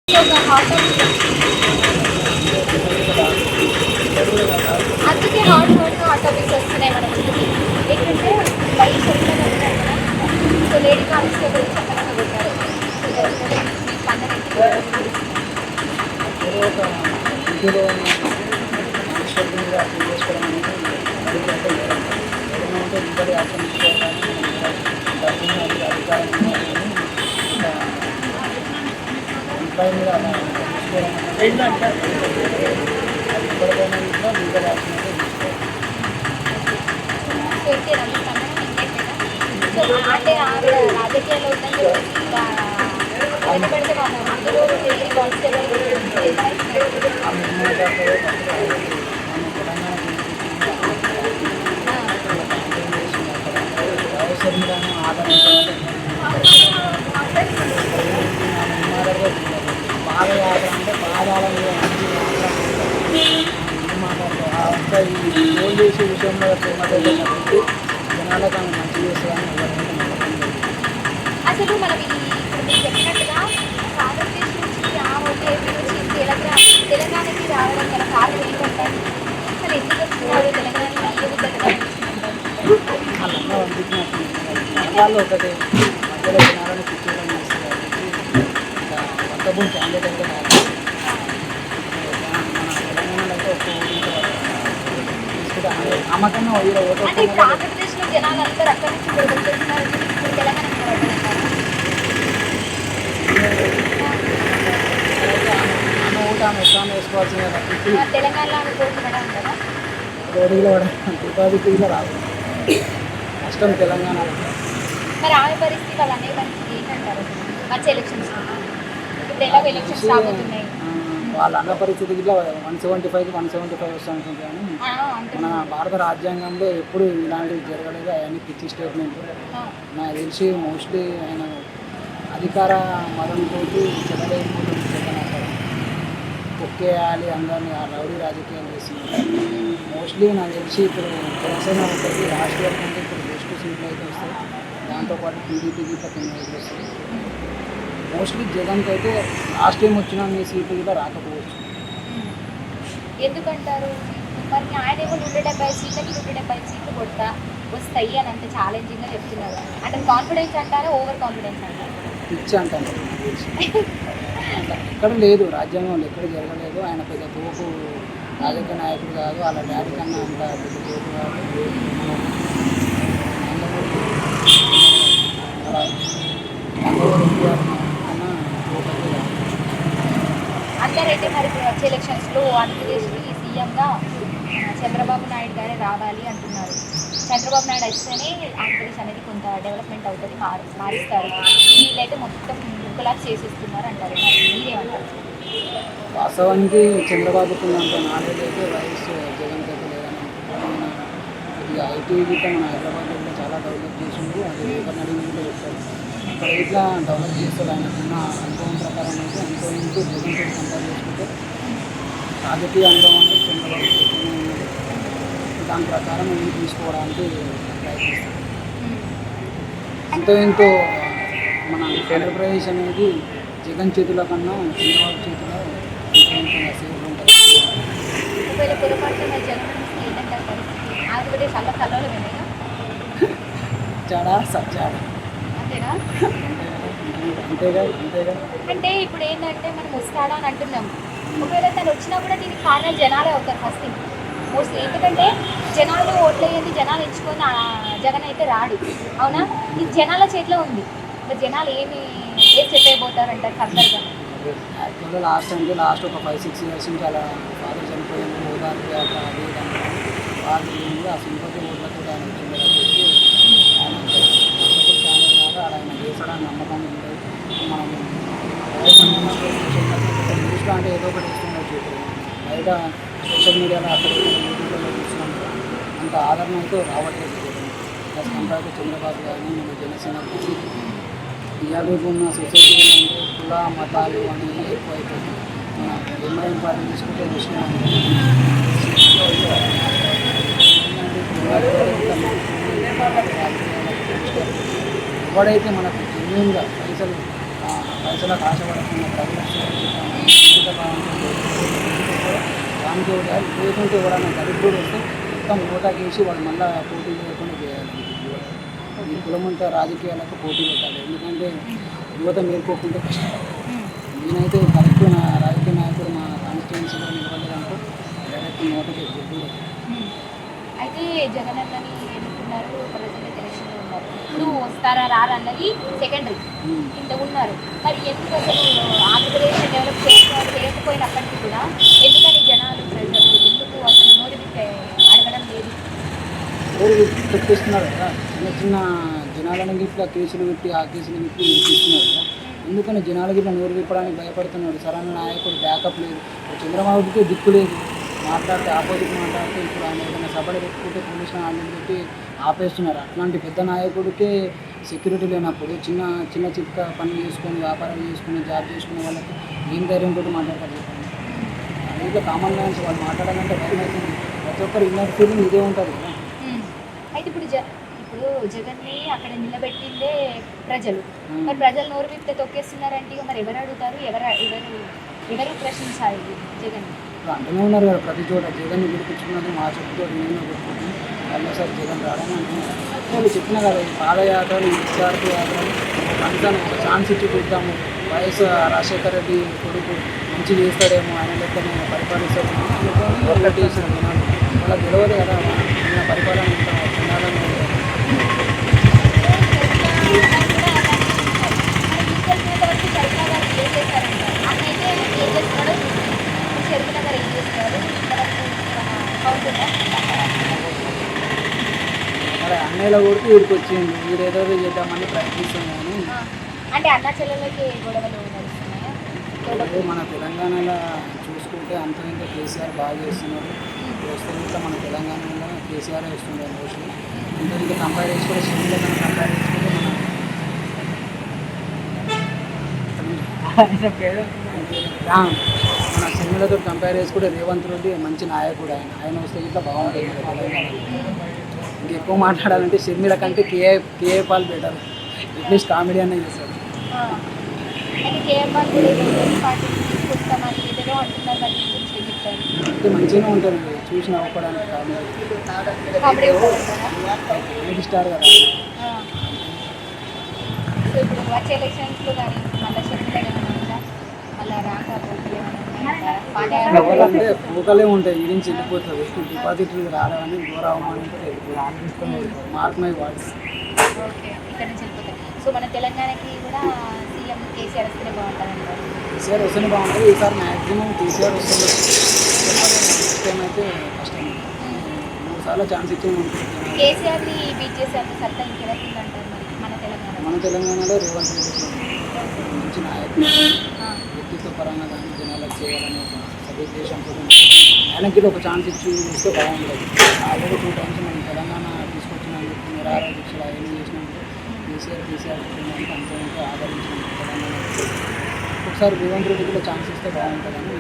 ఒక హాట్ అందుకే hot topics వస్తున్నాయి మన ముందుకి. ఏంటంటే బయట చక్కగా ఉంటారు కదా, సో లేడీ కానిస్టేబుల్ చక్కగా కొట్టారు. సో అంటే ఆవిడ రాజకీయాల్లో ఉందని చెప్పేసి ఇంకా వెనబడితే వాళ్ళు అందరూ లేడీ కానిస్టేబుల్ బాగా అంటే పాదాలని మాట్లాడుతూ ఈ గోల్ చేసే విషయంలో ప్రేమతో కాబట్టి జనాలకు ఆమె మంచి చేస్తుందని అసలు మనం ఇప్పుడు మీరు చెప్పినట్టుగా ఆంధ్రప్రదేశ్ నుంచి ఆ ఓటు ఏపీ నుంచి తెలంగాణకి రావడం గల కారణం ఏంటంటారు? అసలు ఎందుకు వస్తున్నారు తెలంగాణకి? ఏ విధంగా వాళ్ళందరూ పంపించినట్టు వాళ్ళు ఒకటి మధ్యలో జనాలను పిచ్చోళ్ళని చేస్తారు కాబట్టి కొత్త క్యాండిడేట్ అయితే కాదు. మన తెలంగాణలో అయితే ఒక్క తీసుకుంటే ఆమెకన్నా ఓటు అంటే ఇప్పుడు ఆంధ్రప్రదేశ్లో జనాలు అందరూ అక్కడి నుంచి ఇక్కడ వచ్చేస్తున్నారు, ఇప్పుడు తెలంగాణకి ఆమె ఓటు ఆమె ఎక్కడ వేసుకోవాల్సిందే తప్పించి తెలంగాణలో ఆమె కోర్టు పడడం కదా. రోడ్డులో డిపాజిట్గా రాదు, కష్టం తెలంగాణలో. మరి ఆమె పరిస్థితి వాళ్ళ అనే పరిస్థితి ఏంటంటారు? వచ్చే ఎలక్షన్స్ ఇప్పుడు ఎలాగో ఎలక్షన్స్ రాబోతున్నాయి. వాళ్ళ అన్న పరిస్థితి ఇట్లా 175 వస్తుంది కానీ మన భారత రాజ్యాంగంలో ఎప్పుడు ఇలాంటివి జరగలేదు. అవన్నీ పిచ్చి స్టేట్మెంట్. నాకు తెలిసి మోస్ట్లీ ఆయన అధికార మదంతో చెడలేకపోతుంది. తొక్కేయాలి అందరినీ ఆ రౌడీ రాజకీయాలు చేస్తున్నారు. మోస్ట్లీ నాకు తెలిసి ఇప్పుడు జనసేన ఉంటుంది, రాష్ట్రీయ కంటే ఇప్పుడు బెస్ట్ సీట్లు అయితే వస్తాయి. దాంతోపాటు టీడీపీకి కొన్ని వస్తాయి. మోస్ట్లీ జగన్కి అయితే లాస్ట్ టైం వచ్చిన మీ సీట్లు కూడా రాకపోవచ్చు. ఎందుకంటారు? మరి ఆయన ఏమో 170 సీట్లకి 170 సీట్లు కొడతా వస్తాయి అని అంత ఛాలెంజింగ్గా చెప్తున్నారు. అంటే కాన్ఫిడెన్స్ అంటారా, ఓవర్ కాన్ఫిడెన్స్ అంటారా? పిచ్చి అంటాను. ఎక్కడ లేదు, రాజ్యాంగంలో ఎక్కడ జరగలేదు. ఆయన పెద్ద తోపు రాజకీయ నాయకుడు కాదు, వాళ్ళ డాడీ కన్నా అంత పెద్ద తోపు కాదు. అందరైతే మరి వచ్చే ఎలక్షన్స్లో ఆంధ్రప్రదేశ్కి సీఎంగా చంద్రబాబు నాయుడు గారే రావాలి అంటున్నారు. చంద్రబాబు నాయుడు వస్తేనే ఆంధ్రప్రదేశ్ అనేది కొంత డెవలప్మెంట్ అవుతుంది, మారుస్తారు. వీళ్ళైతే మొత్తం ముక్కలా చేసేస్తున్నారు అంటారు. మీరేమంటారు? వాస్తవానికి చంద్రబాబుకు అంత నాలెడ్జ్ అయితే వైఎస్ జగన్ అయితే లేదని ఇక ఐటీ గిట్ట మన హైదరాబాద్లో కూడా చాలా డెవలప్ చేసింది. అది ఎవరిని అడిగి కూడా చెప్తారు. ఇక్కడ ఇట్లా డెవలప్ చేస్తారు. ఆయనకున్న అనుభవం ప్రకారం అయితే ఎంతో ఇంటూ జగన్తో కంపేర్ చేసుకుంటే రాజకీయ అనుభవం అనేది చంద్రబాబు ఉన్నది. దాని ప్రకారం ముందు తీసుకోవడానికి ప్రయత్నిస్తారు. ఎంతో ఎంతో మన ఆంధ్రప్రదేశ్ అనేది జగన్ చేతుల కన్నా చంద్రబాబు చేతిలో సేఫ్ ఉంటుంది. ఒకవేళ పొరపాటున జగన్ ఏంటంటారు పరిస్థితి? ఆంధ్రప్రదేశ్ అల్ల కలవలేమేనా? చాడా సచ్చాడా అంతేనా? అంతేగా. అంటే ఇప్పుడు ఏంటంటే మనం వస్తాడా అని అంటున్నాం. ఒకవేళ తను వచ్చినా కూడా దీనికి కారణం జనాలే అవుతారు ఫస్ట్ థింగ్ మోస్ట్లీ. ఎందుకంటే జనాలు ఓట్లేయండి, జనాలు ఎంచుకొని జగన్ అయితే రాడు. అవునా? ఇది జనాల చేతిలో ఉంది. ఇంకా జనాలు ఏం చెప్పేయబోతారంటారు ఫర్దర్గా? యాక్చువల్గా లాస్ట్ ఒక 5-6 ఇయర్స్ నుంచి అలా ఫాదర్ చనిపోయింది, ఓదార్పు అట్లా అది వాళ్ళు ఆ సింపతి ఓట్లతో ఆయన వచ్చింది కాబట్టి ఆయన ఛానల్ కాదు, అలా ఆయన చేసడానికి నమ్మకాన్ని ఉంది. మనం న్యూస్లో అంటే ఏదో ఒకటి ఇస్తుండొచ్చు. బయట సోషల్ మీడియాలో అక్కడ యూట్యూబ్లో చూస్తున్నాం కదా, అంత ఆదరణ అయితే రావట్లేదు. ప్లస్ కంపేర్ టు చంద్రబాబు కానీ మన జనసేన కానీ ఇవాళ రేపు ఉన్న సొసైటీ ఏంటంటే కుల మతాలు అనేవి ఎక్కువ అయిపోతుంది. ఎంఐఎం పార్టీ తీసుకుంటే విషయం ఎవడైతే మనకు జెన్యున్గా పైసలు పైసలకు ఆశపడకుండా ప్రజలకు సేవ చేద్దాం ఎంత బాగుంటుంది దానికి కూడా లేకుంటే ఎవరైనా దరిద్రుడు వస్తే మొత్తం నోటాకేసి వాడు మళ్ళీ పోటీ లేకుండా చేయాలి. ఈ కులం అంతా రాజకీయాలకు పోటీ పెట్టాలి. ఎందుకంటే యువత మేల్కోకుంటే కష్టం. నేనైతే కరెక్ట్ నా రాజకీయ నాయకుడు మా కాన్స్టిట్యున్సీలో నిలబడలేదనుకో డైరెక్ట్ నోటకి గుడ్డు. అయితే జగన్ అన్నని ఎన్నుకున్నారు, ప్రజలు ఎలక్షన్లో ఉన్నారు. ఇప్పుడు వస్తారా రారా అన్నది సెకండరీ, ఇంత ఉన్నారు. మరి ఎందుకు అసలు ఆంధ్రప్రదేశ్ డెవలప్ చేయకపోయినప్పటికీ కూడా ఎందుకని జనాలు ప్రజలు ఎందుకు అసలు నోరు అడగడం లేదు? పెట్టేస్తున్నారు కదా, చిన్న చిన్న జనాలను ఇట్లా కేసులు పెట్టి ఆ కేసులు పెట్టి ఇస్తున్నారు కదా. ఎందుకని జనాలకి ఇట్లా నోరు విప్పడానికి భయపడుతున్నాడు. సరైన నాయకుడు బ్యాకప్ లేదు. చంద్రబాబుకి దిక్కు లేదు. మాట్లాడితే ఆపోజిట్ మాట్లాడితే ఇప్పుడు ఆయన ఏదైనా సభలు పెట్టుకుంటే పోలీసులు ఆర్డర్ పెట్టి ఆపేస్తున్నారు. అట్లాంటి పెద్ద నాయకుడికే సెక్యూరిటీ లేనప్పుడు చిన్న చిన్న చిక్క పని చేసుకొని వ్యాపారం చేసుకుని జాబ్ చేసుకునే వాళ్ళకి ఏం ధైర్యంతో మాట్లాడతారు చెప్పండి. అందులో కామన్ మ్యాన్స్ వాళ్ళు మాట్లాడాలంటే భయం అవుతుంది. ప్రతి ఒక్కరు ఇన్నర్ ఫీలింగ్ ఇదే ఉంటుంది కదా. అయితే ఇప్పుడు జగన్ని అక్కడ నిలబెట్టిందే ప్రజలు. మరి ప్రజలు నోరు విప్పితే తొక్కేస్తున్నారంటే ఇక మరి ఎవరు అడుగుతారు? ఎవరు ప్రశ్నించాలి జగన్? ఇప్పుడు అంటూనే ఉన్నారు కదా ప్రతి చోట జగన్ గెలిపించుకున్నది మా చెప్పుతో నేను కొట్టుకుంటాను మళ్ళీసారి జగన్ రావడం అంటున్నారు. వాళ్ళు చెప్పినా కదా ఈ పాదయాత్రలు విద్యార్థి యాత్రలు అంతాను ఒక ఛాన్స్ ఇచ్చి చూద్దాము. వైఎస్ రాజశేఖర రెడ్డి కొడుకు మంచి చేస్తాడేమో, ఆయన లెక్క నేను పరిపాలిస్తాడేమో ఒకటి చేసిన జనాలు వాళ్ళకి తెలియదు కదా నేను పరిపాలన ఇంకా తినాలని. మరి అన్నయ్యలో కొడుకు వీడికి వచ్చింది, వీడేదో చేద్దామని ప్రయత్నిస్తున్నాను. అంటే అన్న చెల్లెలకి గొడవలు నడుస్తున్నాయా? మన తెలంగాణలో చూసుకుంటే అంత ఇంకా కేసీఆర్ బాగా చేస్తున్నారు. వస్తే ఇంకా మన తెలంగాణలో కేసీఆర్ వస్తున్నారు మోస్ట్లీ. ఇంకా ఇంకా కంపేర్ చేసుకుంటే సిటీలో కంపేర్ చేసుకుంటే మన సినిమాలతో కంపేర్ చేసుకుంటే రేవంత్ రెడ్డి మంచి నాయకుడు. ఆయన వస్తే ఇట్లా బాగుంటుంది తెలంగాణలో. ఇంకెక్కువ మాట్లాడాలంటే షర్మిల కంటే K A Paul better. At least comedy అనే చేస్తాడు. అంటే మంచిగానే ఉంటుంది చూసి నవ్వుకోవడానికి. కామెడీ స్టార్ కదా. ఇప్పుడు వచ్చే ఎలక్షన్స్లో కానీ మళ్ళీ షర్మిల ఎవరంటే పోకలే ఉంటాయి ఈ నుంచి వెళ్ళిపోతుంది. డిపాజిట్లు రావని ఘోర అవమానంతో వెళ్ళిపోతుంది. Mark my words. ఓకే, ఇక్కడ నుంచి వెళ్ళిపోతాయి. సో మన తెలంగాణకి కూడా సీఎం కేసీఆర్ వస్తేనే బాగుంటుంది అంటారు. కేసీఆర్ వస్తేనే బాగుంటుంది. ఈసారి మ్యాక్సిమం కేసీఆర్ వస్తుంది. అయితే కష్టం. 3 సార్లు ఛాన్స్ ఇచ్చి కేసీఆర్ని బీట్ చేసేంత సత్తా ఇంకెవరికి అంటారు మరి మన తెలంగాణలో రేవంత్ రెడ్డి మంచి నాయకుడు. వ్యక్తిత్వ పరంగా కానీ జనాలకు చేయాలని ఒక సదుద్దేశంతో ఆయనకి ఒక ఛాన్స్ ఇచ్చి ఇస్తే బాగుంటుంది. ఆల్రెడీ 2 టైమ్స్ మనం తెలంగాణ తీసుకొచ్చినందుకు నిరాహార దీక్షలు అవన్నీ చేసినందుకు కేసీఆర్ కుటుంబానికి అంత ఆదరించినందుకు తెలంగాణ ఒకసారి రేవంత్ రెడ్డికి ఛాన్స్ ఇస్తే బాగుంటుందని